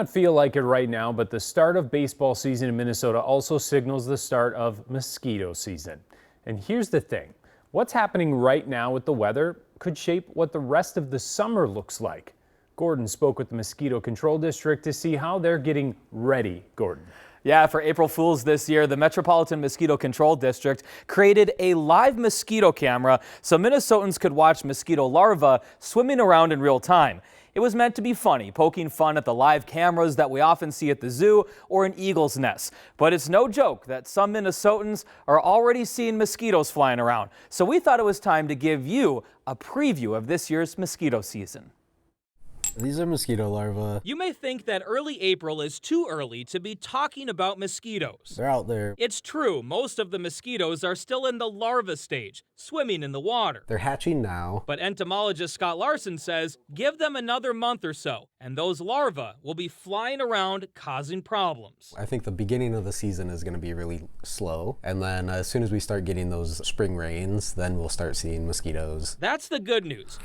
Not feel like it right now, but the start of baseball season in Minnesota also signals the start of mosquito season. And here's the thing, what's happening right now with the weather could shape what the rest of the summer looks like. Gordon spoke with the Mosquito Control District to see how they're getting ready. Gordon. Yeah, for April Fools this year, the Metropolitan Mosquito Control District created a live mosquito camera so Minnesotans could watch mosquito larvae swimming around in real time. It was meant to be funny, poking fun at the live cameras that we often see at the zoo or in eagles' nests. But it's no joke that some Minnesotans are already seeing mosquitoes flying around. So we thought it was time to give you a preview of this year's mosquito season. These are mosquito larvae. You may think that early April is too early to be talking about mosquitoes. They're out there. It's true, most of the mosquitoes are still in the larva stage, swimming in the water. They're hatching now. But entomologist Scott Larson says give them another month or so, and those larvae will be flying around causing problems. I think the beginning of the season is going to be really slow. And then as soon as we start getting those spring rains, then we'll start seeing mosquitoes. That's the good news.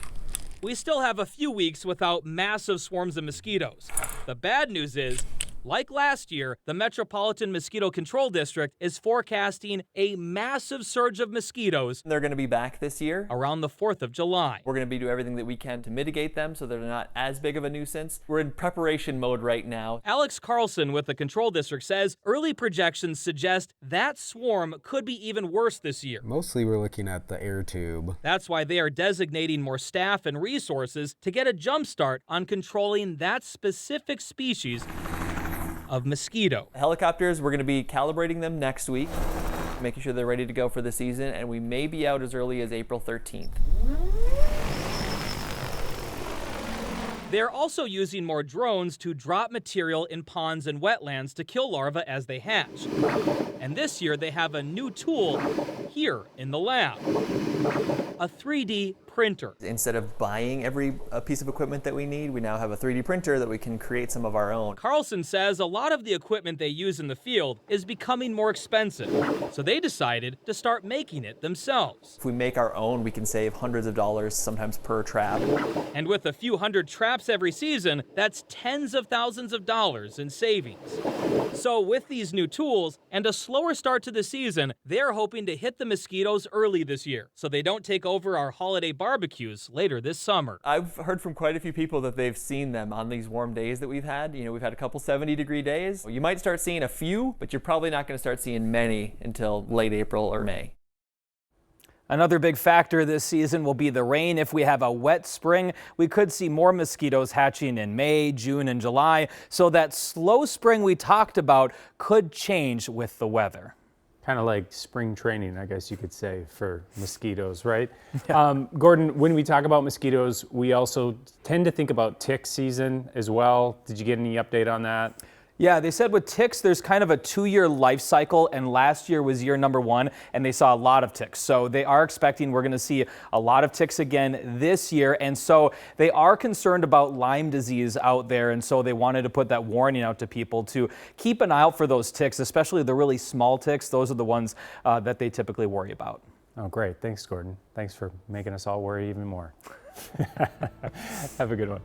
We still have a few weeks without massive swarms of mosquitoes. The bad news is, like last year, the Metropolitan Mosquito Control District is forecasting a massive surge of mosquitoes. They're going to be back this year Around the 4th of July. We're going to do everything that we can to mitigate them so they're not as big of a nuisance. We're in preparation mode right now. Alex Carlson with the Control District says early projections suggest that swarm could be even worse this year. Mostly we're looking at the air tube. That's why they are designating more staff and resources to get a jump start on controlling that specific species of mosquito. Helicopters, we're going to be calibrating them next week, making sure they're ready to go for the season, and we may be out as early as April 13th. They're also using more drones to drop material in ponds and wetlands to kill larvae as they hatch. And this year they have a new tool here in the lab, a 3D printer. Instead of buying every piece of equipment that we need, we now have a 3D printer that we can create some of our own. Carlson says a lot of the equipment they use in the field is becoming more expensive, so they decided to start making it themselves. If we make our own, we can save hundreds of dollars, sometimes per trap. And with a few hundred traps every season, that's tens of thousands of dollars in savings. So with these new tools and a slower start to the season, they're hoping to hit the mosquitoes early this year so they don't take over our holiday barbecues later this summer. I've heard from quite a few people that they've seen them on these warm days that we've had. You know, we've had a couple 70-degree days. You might start seeing a few, but you're probably not going to start seeing many until late April or May. Another big factor this season will be the rain. If we have a wet spring, we could see more mosquitoes hatching in May, June, and July. So that slow spring we talked about could change with the weather. Kind of like spring training, I guess you could say, for mosquitoes, right? Yeah. Gordon, when we talk about mosquitoes, we also tend to think about tick season as well. Did you get any update on that? Yeah, they said with ticks, there's kind of a 2-year life cycle, and last year was year number 1, and they saw a lot of ticks. So they are expecting we're going to see a lot of ticks again this year, and so they are concerned about Lyme disease out there, and so they wanted to put that warning out to people to keep an eye out for those ticks, especially the really small ticks. Those are the ones that they typically worry about. Oh, great. Thanks, Gordon. Thanks for making us all worry even more. Have a good one.